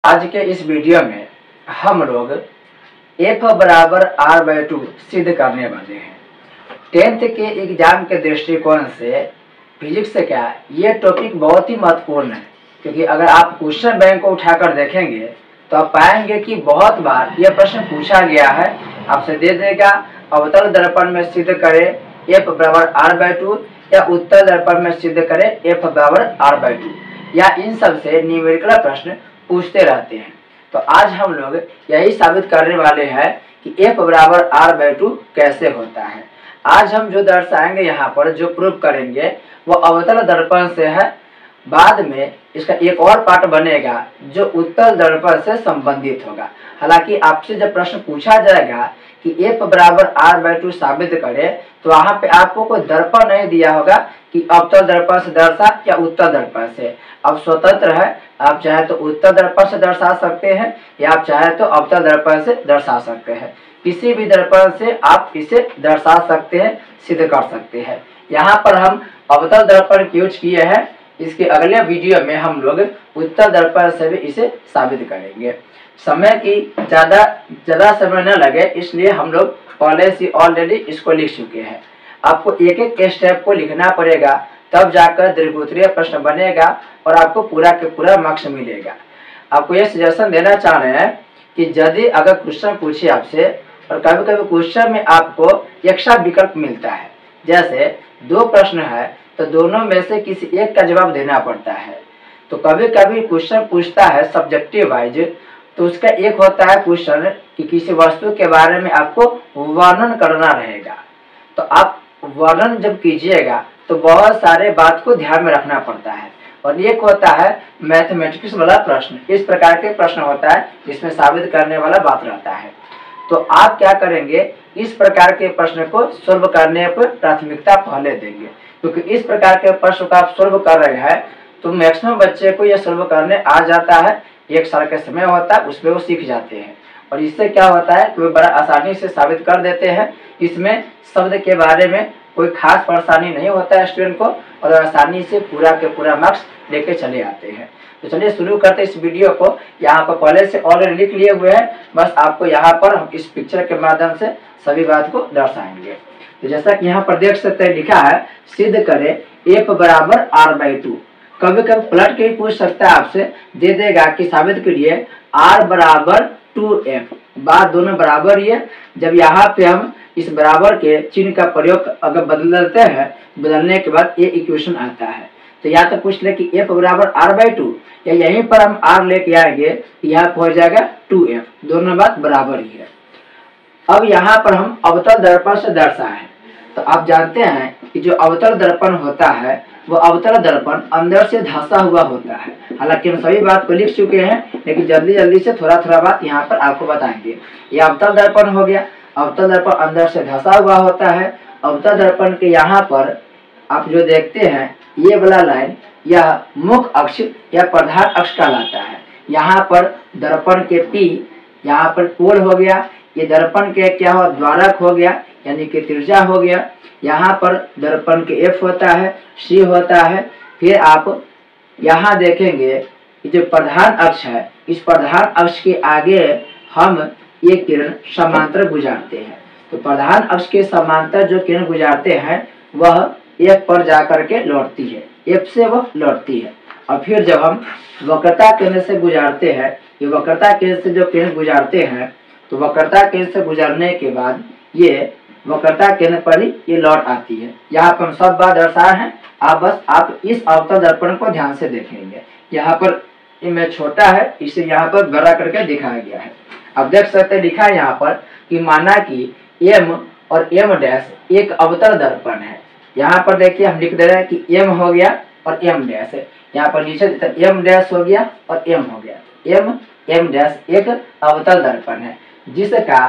आज के इस वीडियो में हम लोग एफ बराबर आर बाई टू सिद्ध करने वाले हैं। 10th के एग्जाम के दृष्टिकोण से फिजिक्स से क्या ये टॉपिक बहुत ही महत्वपूर्ण है, क्योंकि अगर आप क्वेश्चन बैंक को उठाकर देखेंगे तो आप पाएंगे कि बहुत बार यह प्रश्न पूछा गया है। आपसे दे देगा अवतल दर्पण में सिद्ध करें एफ बराबर आर बाई टू, या उत्तल दर्पण में सिद्ध करें एफ बराबर आर बाई टू, या इन सब से न्यूमेरिकल प्रश्न पूछते रहते हैं। तो आज हम लोग यही साबित करने वाले हैं कि एफ बराबर आर बाई टू कैसे होता है। आज हम जो दर्शाएंगे यहाँ पर जो प्रूफ करेंगे वो अवतल दर्पण से है। बाद में इसका एक और पार्ट बनेगा जो उत्तल दर्पण से संबंधित होगा। हालांकि आपसे जब प्रश्न पूछा जाएगा कि एफ बराबर आर बाई टू साबित करे तो वहाँ पे आपको कोई दर्पण नहीं दिया होगा कि अवतल दर्पण से दर्शा या उत्तल दर्पण से। अब स्वतंत्र है, आप चाहे तो उत्तल दर्पण से दर्शा सकते हैं या आप चाहे तो अवतल दर्पण से दर्शा सकते हैं। किसी भी दर्पण से आप इसे दर्शा सकते हैं, सिद्ध कर सकते हैं। यहाँ पर हम अवतल दर्पण यूज किए हैं। इसके अगले वीडियो में हम लोग उत्तल दर्पण से भी इसे साबित करेंगे। समय की ज़्यादा समय न लगे इसलिए हम लोग पहले से ऑलरेडी इसको लिख चुके हैं। आपको एक एक स्टेप को लिखना पड़ेगा, तब जाकर दीर्घोत्तरीय प्रश्न बनेगा और आपको पूरा के पूरा मार्क्स मिलेगा। आपको ये सजेशन देना चाह रहे हैं कि यदि अगर क्वेश्चन पूछे आपसे और कभी कभी क्वेश्चन में आपको एक्स्ट्रा विकल्प मिलता है, जैसे दो प्रश्न है तो दोनों में से किसी एक का जवाब देना पड़ता है। तो कभी कभी क्वेश्चन पूछता है सब्जेक्टिव वाइज, तो उसका एक होता है क्वेश्चन कि किसी वस्तु के बारे में आपको वर्णन करना रहेगा। तो आप वर्णन जब कीजिएगा तो बहुत सारे बात को ध्यान में रखना पड़ता है। और एक होता है मैथमेटिक्स वाला प्रश्न, इस प्रकार के प्रश्न होता है जिसमें साबित करने वाला बात रहता है। तो आप क्या करेंगे, इस प्रकार के प्रश्न को सोल्व करने पर प्राथमिकता पहले देंगे, क्योंकि इस प्रकार के प्रश्न को आप सोल्व कर रहे हैं तो मैक्सिमम बच्चे को यह सोल्व करने आ जाता है। एक साल का समय होता है, उसमें वो सीख जाते हैं और इससे क्या होता है कि वो बड़ा आसानी से साबित कर देते हैं। इसमें शब्द के बारे में कोई खास परेशानी नहीं होता है स्टूडेंट को, और आसानी से पूरा के पूरा मार्क्स लेके चले आते हैं। तो चलिए शुरू करते हैं इस वीडियो को। यहाँ पर पहले से ऑलरेडी लिख लिए हुए हैं, बस आपको यहाँ पर हम इस पिक्चर के माध्यम से सभी बात को दर्शाएंगे। तो जैसा कि यहाँ पर देख सकते हैं लिखा है सिद्ध करें एफ बराबर आर बाई टू। कभी कभी पलट के भी पूछ सकता है आपसे, दे देगा कि साबित करिए आर बराबर 2f, बात दोनों बराबर ही है। जब यहाँ पे हम इस बराबर के चिन्ह का प्रयोग अगर बदल देते हैं, बदलने के बाद ये इक्वेशन आता है। तो या तो पूछ ले कि f बराबर आर बाई टू, या यहीं पर हम r लेके आएंगे यहाँ हो जाएगा 2f, दोनों बात बराबर ही है। अब यहाँ पर हम अवतल दर्पण से दर्शा है। तो आप जानते हैं कि जो अवतल दर्पण होता है वो अवतल दर्पण अंदर से धंसा हुआ होता है। हालांकि हम सभी बात को लिख चुके हैं, लेकिन जल्दी से थोड़ा बात यहाँ पर आपको बताएंगे। ये अवतल दर्पण हो गया। अवतल दर्पण अंदर से धंसा हुआ होता है। अवतल दर्पण के यहाँ पर आप जो देखते हैं ये वाला लाइन, यह मुख्य अक्ष या प्रधान अक्ष कहलाता है। यहाँ पर दर्पण के P, यहाँ पर पोल हो गया, ये दर्पण के क्या हो, द्वारक हो गया यानी कि त्रिज्या हो गया। यहाँ पर दर्पण के F होता है, C होता है। फिर आप यहाँ देखेंगे कि जो प्रधान अक्ष है, इस प्रधान अक्ष के आगे हम ये किरण समांतर गुजारते हैं। तो प्रधान अक्ष के समांतर जो किरण गुजारते हैं वह F पर जाकर के लौटती है, F से वह लौटती है। और फिर जब हम वक्रता केंद्र से गुजारते हैं, ये वक्रता केंद्र से जो किरण गुजारते हैं, तो वक्रता केंद्र से गुजरने के बाद ये वक्रता केंद्र पर ही ये लौट आती है। यहाँ पर हम सब बात दर्शाए हैं। आप इस अवतल दर्पण को ध्यान से देखेंगे। यहाँ पर इमेज छोटा है, इसे यहाँ पर बड़ा करके दिखाया गया है। अब देख सकते हैं लिखा है यहाँ पर कि माना कि m और m डैश एक अवतल दर्पण है। यहाँ पर देखिए हम लिख दे रहे हैं कि m हो गया और m डैश है। यहाँ पर नीचे m डैश हो गया और m हो गया। m डैश एक अवतल दर्पण है जिसका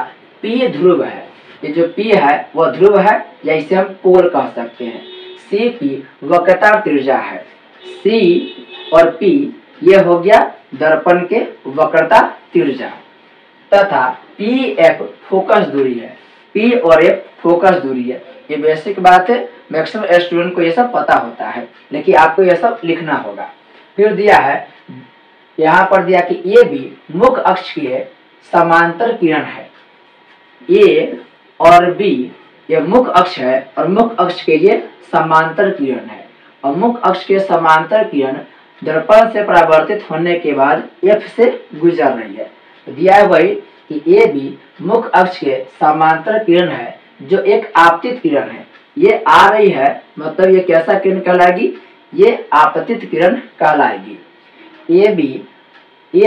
p ध्रुव है। ये जो P है वह ध्रुव है, या इसे हम पोल कह सकते हैं। CP वक्रता त्रिज्या है। C और P ये हो गया दर्पण के वक्रता त्रिज्या, तथा PF फोकस दूरी है। P और F फोकस दूरी है। ये बेसिक बात है, मैक्सिमम स्टूडेंट को ये सब पता होता है, लेकिन आपको ये सब लिखना होगा। फिर दिया है यहाँ पर दिया कि ए बी मुख्य अक्ष के समांतर किरण है। ए और बी ये मुख्य अक्ष है और मुख्य अक्ष के लिए समांतर किरण है, और मुख्य अक्ष के समांतर किरण दर्पण से परावर्तित होने के बाद एफ से गुजर रही है। तो दिया है वही कि ए बी मुख्य अक्ष के समांतर किरण है जो एक आपतित किरण है। ये आ रही है मतलब ये कैसा किरण कहलाएगी, ये आपतित किरण कहलाएगी। ए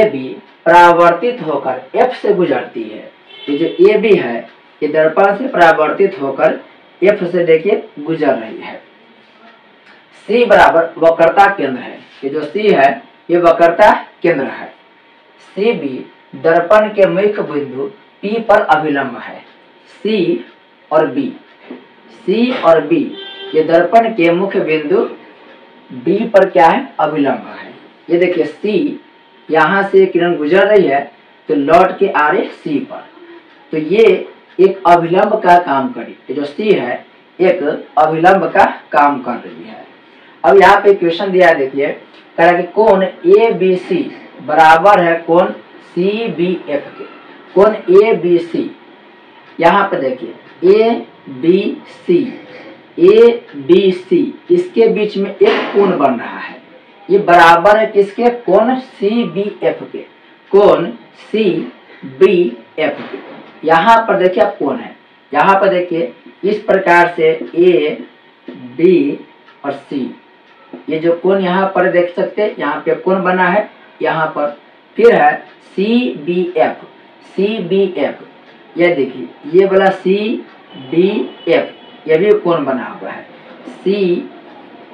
बी परावर्तित होकर एफ से गुजरती है। ये जो ए बी है ये दर्पण से परावर्तित होकर एफ से देखिए गुजर रही है। सी बराबर वक्रता केंद्र है। ये जो सी है ये वक्रता केंद्र है। सी बी दर्पण के मुख्य बिंदु पी पर अभिलंब है। सी और बी ये दर्पण के मुख्य बिंदु बी पर क्या है, अभिलंब है। ये देखिए सी यहाँ से किरण गुजर रही है तो लौट के आ रही सी पर, तो ये एक अभिलंब का काम करी। ये जो सी है एक अभिलंब का काम कर रही है। अब यहाँ पे क्वेश्चन दिया है, देखिए कह रहा है कि कोण ए बी सी बराबर है कोण सी बी एफ के। कोण ए बी सी, यहाँ पे देखिए ए बी सी इसके बीच में एक कोण बन रहा है। ये बराबर है किसके, कोण सी बी एफ के। कोण सी बी एफ के यहाँ पर देखिए आप कोण है, यहाँ पर देखिए इस प्रकार से ए बी और सी ये जो कोण यहाँ पर देख सकते हैं, यहाँ पे कोण बना है यहाँ पर। फिर है सी बी एफ, ये देखिए ये वाला सी बी एफ ये भी कोण बना हुआ है।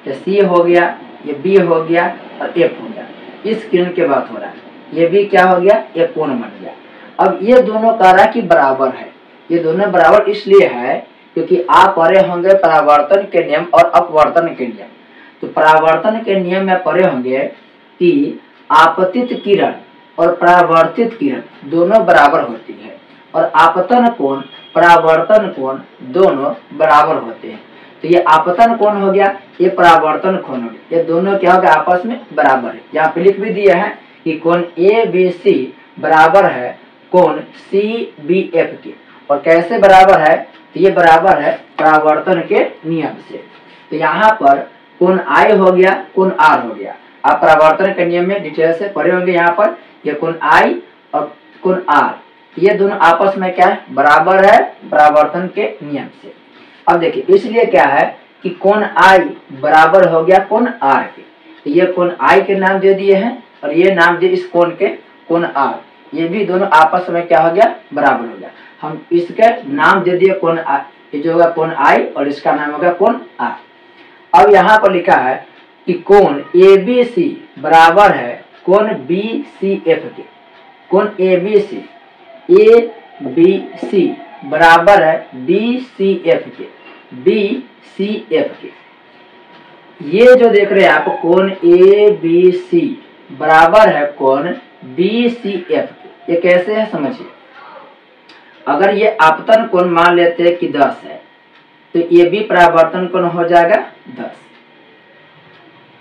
सी हो गया, ये बी हो गया और एफ हो गया। इस किरण के बात हो रहा है, ये भी क्या हो गया, ये कोण बन गया। अब ये दोनों कह रहा है कि बराबर है। ये दोनों बराबर इसलिए है क्योंकि आप पढ़े होंगे परावर्तन के नियम और अपवर्तन के नियम। तो परावर्तन के नियम में पढ़े होंगे कि आपतित किरण और परावर्तित किरण दोनों बराबर होती है, और आपतन कोण परावर्तन कोण दोनों बराबर होते हैं। तो ये आपतन कोण हो गया, ये परावर्तन कोण हो गया, ये दोनों क्या हो गया, आपस में बराबर है। यहाँ पे लिख भी दिया है कि कोण ए बी सी बराबर है कोण सी बी एफ के। और कैसे बराबर है, तो ये बराबर है परावर्तन के नियम से। तो यहाँ पर कोण आई हो गया, कोण आर हो गया। आप परावर्तन के नियम में डिटेल से पढ़े होंगे। यहाँ पर ये कोण आई और कोण आर ये दोनों आपस में क्या है, बराबर है परावर्तन के नियम से। अब देखिए इसलिए क्या है कि कोण आई बराबर हो गया कोण आर के। तो ये कोण आई के नाम दे दिए हैं और ये नाम दिए इस कोण के कोण आर, ये भी दोनों आपस में क्या हो गया, बराबर हो गया। हम इसके नाम दे दिए कोण आर, ये जो होगा कोण आई और इसका नाम होगा कोण आर। अब यहाँ पर लिखा है कि कोण ए बी सी बराबर है कोण बी सी एफ के। कोण ए बी सी बराबर है बी सी एफ के। ये जो देख रहे हैं आप कोण ए बी सी बराबर है कोण बी सी एफ के। ये कैसे है समझिए, अगर ये आपतन कोण मान लेते हैं कि 10 है तो ये भी परावर्तन कोण हो जाएगा 10।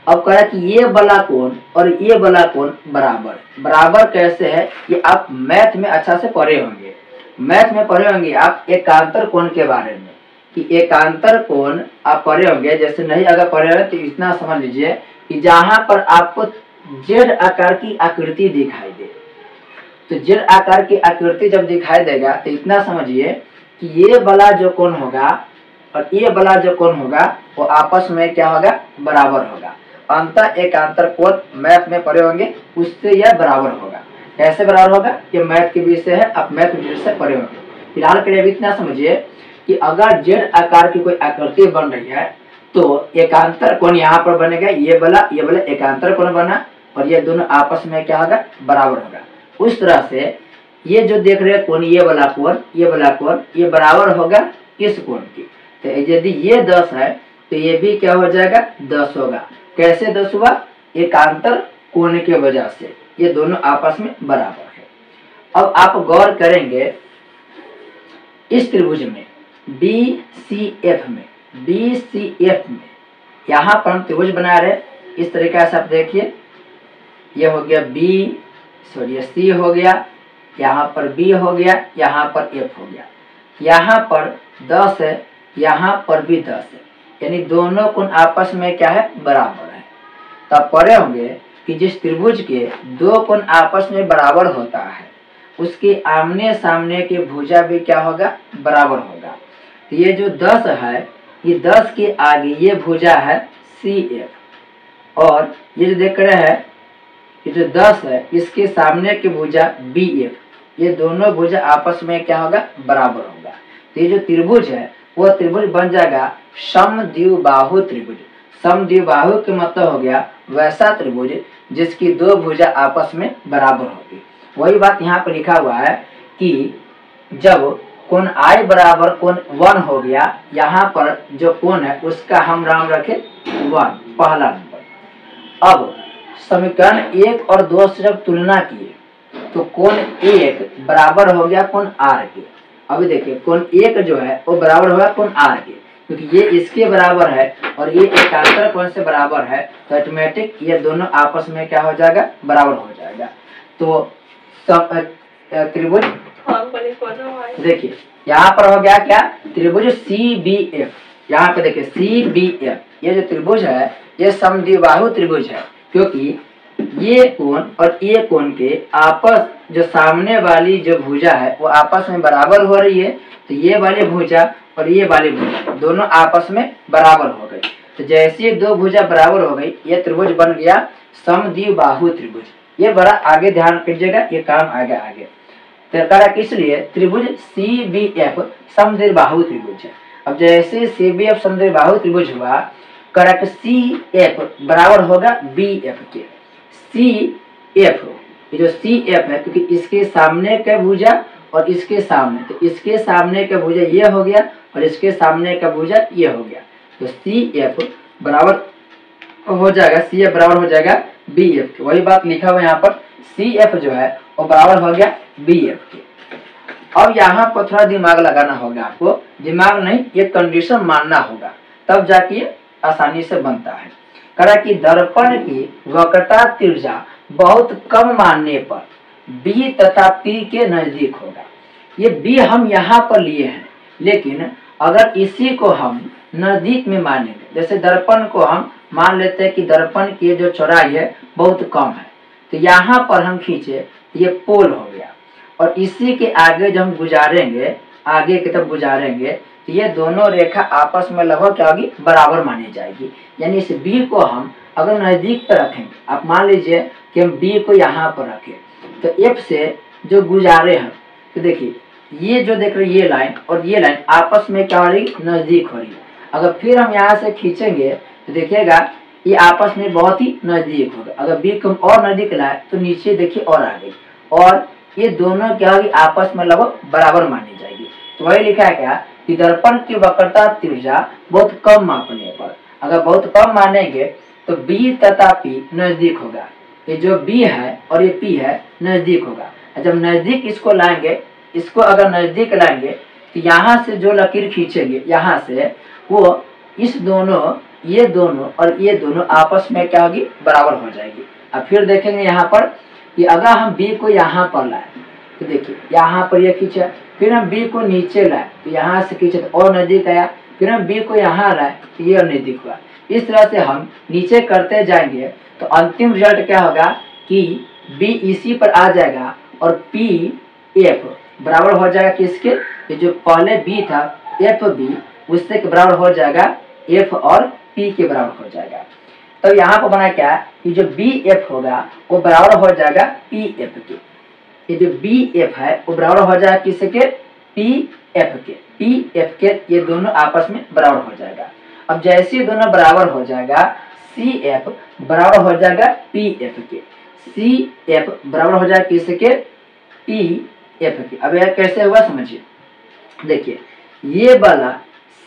अब कह रहा है कि ये वाला कोण और ये वाला कोण बराबर कैसे है, ये आप मैथ में अच्छा से पढ़े होंगे। मैथ में पढ़े होंगे आप एकांतर कोण के बारे में, कि एकांतर कोण आप पढ़े होंगे। जैसे नहीं अगर पढ़े हो तो इतना समझ लीजिए कि जहां पर आपको जेड आकार की आकृति दिखाई दे, तो जेड आकार की आकृति जब दिखाई देगा तो इतना समझिए कि ये वाला जो कोण होगा और ये वाला जो कोण होगा वो आपस में क्या होगा, बराबर होगा। अंतर एकांतर कोण मैथ में पढ़े होंगे, उससे यह बराबर होगा। कैसे बराबर होगा, ये मैथ के विषय है, आप मैथ से पढ़े होंगे। फिलहाल के लिए इतना समझिए कि अगर जेड आकार की कोई आकृति बन रही है तो एकांतर कोण यहाँ पर बनेगा, ये वाला एकांतर कोण बना और ये दोनों आपस में क्या होगा, बराबर होगा। उस तरह से ये जो देख रहे हैं कोण, ये वाला कोण ये बराबर होगा इस कोण की। तो यदि ये 10 है तो ये भी क्या हो जाएगा, 10 होगा। कैसे 10 हुआ, एकांतर कोण की वजह से, ये दोनों आपस में बराबर है। अब आप गौर करेंगे इस त्रिभुज में BCF में यहाँ पर हम त्रिभुज बना रहे, इस तरीके से आप देखिए ये हो गया बी, सॉरी सी हो गया, यहाँ पर बी हो गया, यहाँ पर एफ हो गया। यहाँ पर 10 है, यहाँ पर भी 10 है, यानी दोनों कोण आपस में क्या है, बराबर है। तब पढ़े होंगे कि जिस त्रिभुज के दो कोण आपस में बराबर होता है उसके आमने सामने की भुजा भी क्या होगा, बराबर होगा। तो ये जो 10 है, ये 10 के आगे ये भुजा है CF, और ये जो देख रहे हैं ये जो 10 है इसके सामने की भुजा BF, ये दोनों भुजा आपस में क्या होगा, बराबर होगा। तो ये जो त्रिभुज है वो त्रिभुज बन जाएगा समद्विबाहु त्रिभुज। समद्विबाहु के मतलब हो गया वैसा त्रिभुज जिसकी दो भुजा आपस में बराबर होगी। वही बात यहाँ पर लिखा हुआ है कि जब कोण I बराबर कोण 1 हो गया, यहाँ पर जो कोण है उसका हम नाम रखे 1, पहला नंबर। अब समीकरण 1 और 2 से जब तुलना किए तो कोण 1 बराबर हो गया कोण R के। अभी देखिए कोण 1 जो है वो बराबर होगा कोण R के, क्योंकि ये इसके बराबर है और ये एकांतर कोण से बराबर है, तो ऑटोमेटिक ये दोनों आपस में क्या हो जाएगा, बराबर हो जाएगा। तो त्रिभुज देखिए यहाँ पर हो गया क्या, त्रिभुज CBF। यहाँ पे देखिए CBF, ये जो त्रिभुज है ये समद्विबाहु त्रिभुज है, क्योंकि ये कोण और ये कोण के आपस जो सामने वाली जो भुजा है वो आपस में बराबर हो रही है। तो ये वाली भुजा और ये वाली भुजा दोनों आपस में बराबर हो गई। तो जैसे दो भुजा बराबर हो गई ये त्रिभुज बन गया समद्विबाहु त्रिभुज। ये बड़ा आगे ध्यान कीजिएगा, ये काम आगे तो इसलिए त्रिभुज CBF समद्विबाहु त्रिभुज है। अब जैसे CBF समद्विबाहु त्रिभुज हुआ, करक CF बराबर होगा BF के। CF, ये जो CF है क्योंकि इसके सामने का भुजा और इसके सामने, तो इसके सामने का भुजा ये हो गया और इसके सामने का भुजा ये हो गया, तो CF बराबर हो जाएगा, CF बराबर हो जाएगा BF के। वही बात लिखा हुआ यहाँ पर, CF जो है वो बराबर हो गया BF के। अब यहाँ पर थोड़ा दिमाग लगाना होगा आपको, दिमाग नहीं ये कंडीशन मानना होगा, तब जाके आसानी से बनता है। करा कि दर्पण की वक्रता त्रिज्या बहुत कम मानने पर B तथा P के नजदीक होगा। ये B हम यहाँ पर लिए हैं, लेकिन अगर इसी को हम नजदीक में मानेंगे, जैसे दर्पण को हम मान लेते हैं कि दर्पण की जो चौड़ाई है बहुत कम है, तो यहाँ पर हम खींचे ये पोल हो गया, और इसी के आगे जब हम गुजारेंगे, आगे की तरफ गुजारेंगे तो ये दोनों रेखा आपस में लगभग क्या होगी, बराबर मानी जाएगी। यानी इस B को हम अगर नजदीक पर रखेंगे, आप मान लीजिए कि हम B को यहाँ पर रखें, तो F से जो गुजारे हैं, तो देखिए ये जो देख रहे ये लाइन और ये लाइन आपस में क्या हो रही, नजदीक हो रही है। अगर फिर हम यहाँ से खींचेंगे तो देखिएगा ये आपस में बहुत ही नजदीक होगा। अगर B को हम और नजदीक लाए तो नीचे देखिए और आ गई, और ये दोनों क्या होगी, आपस में लगभग बराबर मानी जाएगी। तो वही लिखा है क्या कि दर्पण की वक्रता त्रिज्या बहुत कम मापने पर, अगर बहुत कम मानेंगे तो B तथा P नजदीक होगा। ये जो B है और ये P है नजदीक होगा। जब नजदीक इसको लाएंगे, इसको अगर नजदीक लाएंगे तो यहाँ से जो लकीर खींचेंगे यहाँ से, वो इस दोनों, ये दोनों और ये दोनों आपस में क्या होगी, बराबर हो जाएगी। अब फिर देखेंगे यहाँ पर कि अगर हम B को यहाँ पर लाए तो देखिए यहाँ पर ये खींचा, फिर हम B को नीचे लाए तो यहाँ से खींचे तो और नजदीक आया, फिर हम B को यहाँ लाए तो ये और नजदीक हुआ। इस तरह से हम नीचे करते जाएंगे तो अंतिम रिजल्ट क्या होगा कि B इसी पर आ जाएगा और PF बराबर हो जाएगा किसके, ये जो पहले B था FB उससे के बराबर हो जाएगा F और P के बराबर हो जाएगा। तो यहाँ पर बना क्या कि जो BF होगा वो बराबर हो जाएगा PF के। ये जो BF है वो बराबर हो जाएगा किसके, PF के। PF के ये दोनों आपस में बराबर हो जाएगा। अब जैसे ये दोनों बराबर हो जाएगा, CF बराबर हो जाएगा PF के। CF बराबर हो जाएगा किसके, PF के। अब यह कैसे हुआ समझिए, देखिए ये वाला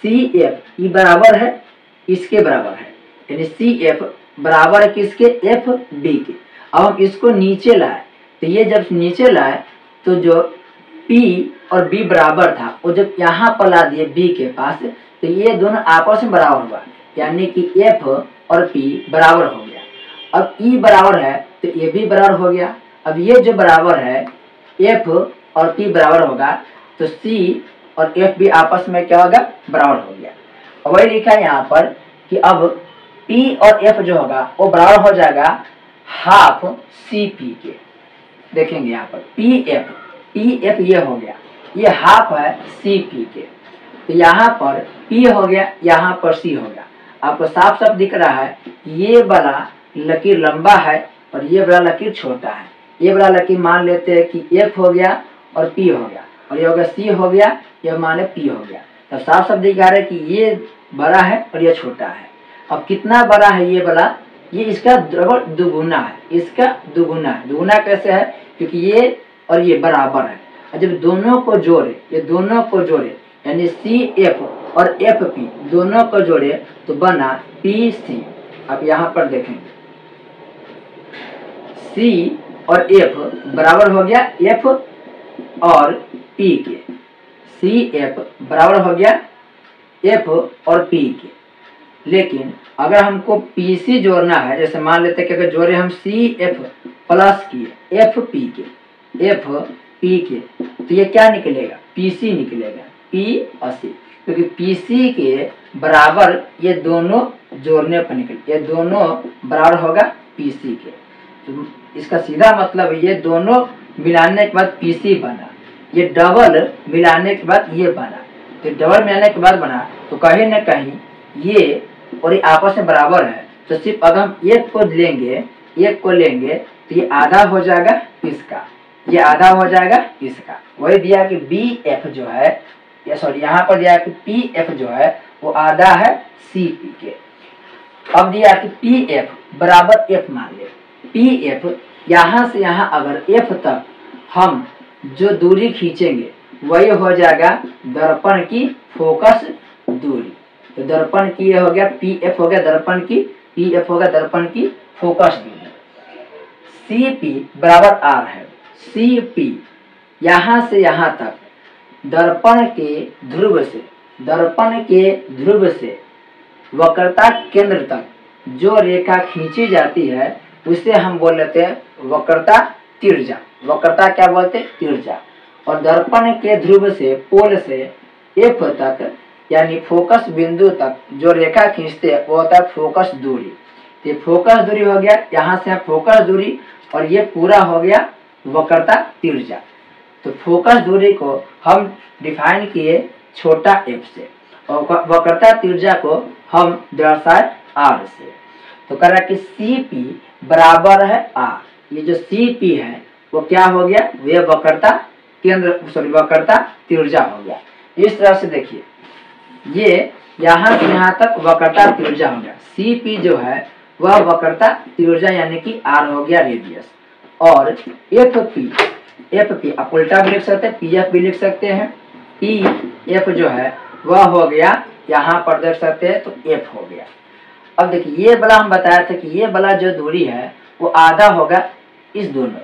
CF ये बराबर है इसके बराबर है, यानी CF बराबर है किसके, FB के। अब हम इसको नीचे लाए तो ये जब नीचे लाए तो जो P और B बराबर था वो जब यहाँ पर ला दिए B के पास, तो ये दोनों आपस में बराबर हुआ, यानी कि F और P बराबर हो गया। अब E बराबर है तो ये भी बराबर हो गया। अब ये जो बराबर है F और P बराबर होगा तो C और F भी आपस में क्या होगा, बराबर हो गया। और वही लिखा है यहाँ पर कि अब P और F जो होगा वो बराबर हो जाएगा हाफ CP के। देखेंगे यहाँ पर PF ये हो गया, ये हाफ है CP के। तो यहाँ पर P हो गया, यहाँ पर C हो गया। आपको साफ साफ दिख रहा है ये वाला लकीर लंबा है और ये वाला लकीर छोटा है। ये वाला लकीर मान लेते हैं कि F हो गया और P हो गया, और ये हो गया C हो गया, ये माने P हो गया। तब साफ साफ दिखा रहा है कि ये बड़ा है और ये छोटा है। अब कितना बड़ा है ये वाला, ये इसका डबल दुगुना है, इसका दुगुना है। दुगुना कैसे है, क्योंकि ये और ये बराबर है। और जब दोनों को जोड़े, ये दोनों को जोड़े यानी CF और FP दोनों को जोड़े तो बना PC। आप यहाँ पर देखेंगे C और F बराबर हो गया F और P के। CF बराबर हो गया F और P के। लेकिन अगर हमको PC जोड़ना है, जैसे मान लेते हैं कि अगर जोड़े हम CF प्लस किए FP के, FP के, तो ये क्या निकलेगा, PC निकलेगा, P और C। क्योंकि PC के बराबर ये दोनों जोड़ने पर निकले, ये दोनों बराबर होगा PC के। तो इसका सीधा मतलब ये दोनों मिलाने के बाद PC बना, ये डबल मिलाने के बाद ये बना। तो डबल मिलाने के बाद बना तो कहीं ना कहीं ये और ये आपस में बराबर है। तो सिर्फ अगर हम एक को लेंगे तो ये आधा हो जाएगा इसका, ये आधा हो जाएगा इसका। वही दिया कि BF जो है, या सॉरी यहाँ पर दिया कि PF जो है वो आधा है CP के। अब दिया कि PF बराबर F मान ले। PF यहाँ से यहाँ अगर F तक हम जो दूरी खींचेंगे वही हो जाएगा दर्पण की फोकस दूरी। तो दर्पण की ये हो गया PF हो गया दर्पण की, PF होगा दर्पण की फोकस दूरी। CP बराबर R है। CP यहाँ से यहाँ तक दर्पण के ध्रुव से वक्रता केंद्र तक जो रेखा खींची जाती है उसे हम बोल लेते हैं वक्रता तिर्य्या। वक्रता क्या बोलते हैं, तिर्य्या। और दर्पण के ध्रुव से पोल से F तक यानी फोकस बिंदु तक जो रेखा खींचते हैं वो होता है फोकस दूरी। ये फोकस दूरी हो गया, यहाँ से फोकस दूरी, और ये पूरा हो गया वक्रता तिर्य्या। तो फोकस दूरी को हम डिफाइन किए छोटा f से और वक्रता तिर्य्या को हम दर्शाए r से। तो कह रहा कि CP बराबर है r। ये जो CP है वो क्या हो गया, वे वक्रता केंद्र वक्रता तिर्य्या हो गया। इस तरह से देखिए ये यहाँ से यहाँ तक वक्रता तिर्य्या हो गया। CP जो है वह वक्रता तिर्य्या यानी कि r हो गया रेडियस। और FP आप उल्टा भी लिख सकते हैं, PF भी लिख सकते हैं। PF जो है वह हो गया, यहाँ पर देख सकते हैं तो F हो गया। अब देखिए ये वाला हम बताया था कि ये वाला जो दूरी है वो आधा होगा इस दोनों,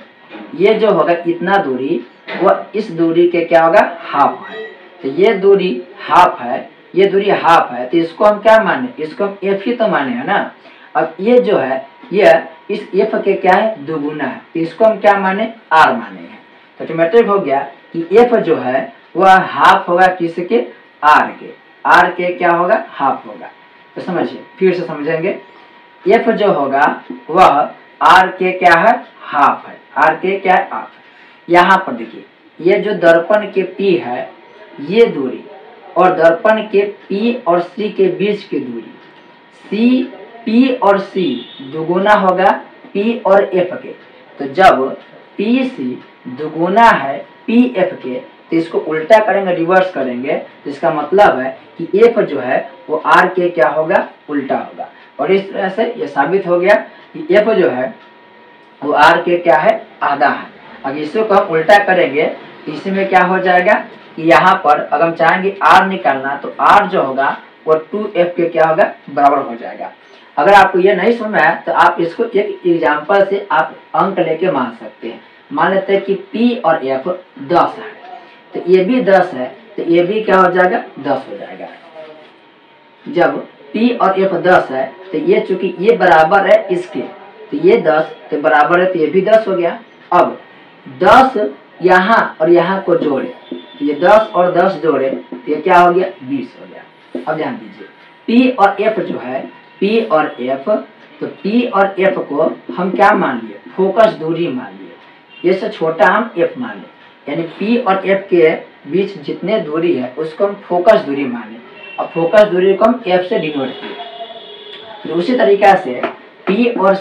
ये जो होगा इतना दूरी वो इस दूरी के क्या होगा, हाफ है। तो ये दूरी हाफ है, ये दूरी हाफ है, तो इसको हम क्या माने, इसको हम F ही तो माने है ना। अब ये जो है ये इस F के क्या है, दुगुना है, तो इसको हम क्या माने, R माने हैं। तो ऑटोमेटिक हो गया कि F जो है वह हाफ होगा किसके, R के। R के क्या होगा, हाफ होगा। तो समझिए, फिर से समझेंगे। F जो होगा वह R के क्या है, हाफ है। R के क्या है, हाफ। यहाँ पर देखिए ये जो दर्पण के P है ये दूरी, और दर्पण के P और C के बीच की दूरी, P और C दुगुना होगा P और F के। तो जब PC दुगुना है PF के तो इसको उल्टा करेंगे, रिवर्स करेंगे, तो इसका मतलब है कि F जो है वो R के क्या होगा, उल्टा होगा। और इस तरह से ये साबित हो गया कि F जो है वो R के क्या है, आधा है। अगर इसको हम उल्टा करेंगे तो इसमें क्या हो जाएगा कि यहाँ पर अगर हम चाहेंगे R निकालना तो R जो होगा वो 2F के क्या होगा, बराबर हो जाएगा। अगर आपको ये नहीं समझ में आया तो आप इसको एक एग्जाम्पल से आप अंक लेके मान सकते हैं। मान लेते हैं कि P और F 10 है, तो ये भी 10 है, तो ये भी क्या हो जाएगा, 10 हो जाएगा। जब P और F 10 है तो ये चूंकि ये बराबर है इसके, तो ये 10 के बराबर है, तो ये भी 10 हो गया। अब 10 यहाँ और यहाँ को जोड़े, तो ये 10 और 10 जोड़े तो ये क्या हो गया, 20 हो गया। अब ध्यान दीजिए, P और F जो है, P और F, तो P और F को हम क्या मान लिए, फोकस दूरी मान लिए, ये से छोटा हम F मान लिए, यानी P और F के बीच जितने दूरी है उसको हम फोकस दूरी माने। अब फोकस दूरी को हम F से डिनोट किए। तो उसी तरीका से P और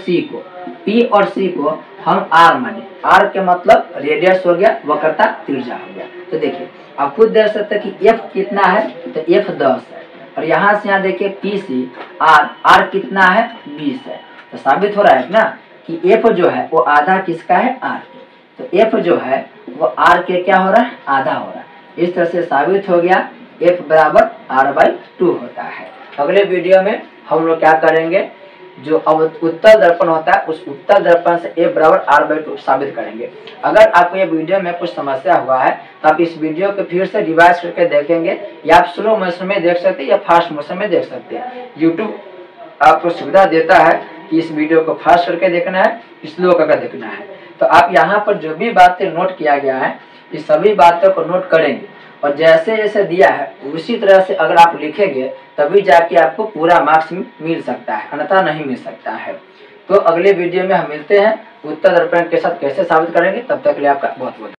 C को हम R माने। R के मतलब रेडियस हो गया, वक्रता त्रिज्या हो गया। तो देखिए आप खुद देख सकते हैं कि F कितना है, तो F 10 है, और यहाँ से यहाँ देखिए PC R कितना है, 20 है। तो साबित हो रहा है ना कि F जो है वो आधा किसका है, R के। तो F जो है वो R के क्या हो रहा है, आधा हो रहा है। इस तरह से साबित हो गया F बराबर R/2 होता है। अगले वीडियो में हम लोग क्या करेंगे, जो अब उत्तल दर्पण होता है उस उत्तल दर्पण से F बराबर R/2 साबित करेंगे। अगर आपको ये वीडियो में कुछ समस्या हुआ है तो आप इस वीडियो को फिर से रिवाइज करके देखेंगे, या आप स्लो मोशन में देख सकते हैं या फास्ट मोशन में देख सकते हैं। यूट्यूब आपको सुविधा देता है कि इस वीडियो को फास्ट करके देखना है, स्लो करके देखना है। तो आप यहाँ पर जो भी बातें नोट किया गया है, इस सभी बातों को नोट करेंगे, और जैसे जैसे दिया है उसी तरह से अगर आप लिखेंगे तभी जाके आपको पूरा मार्क्स मिल सकता है, अन्यथा नहीं मिल सकता है। तो अगले वीडियो में हम मिलते हैं, उत्तल दर्पण के साथ कैसे साबित करेंगे। तब तक के लिए आपका बहुत बहुत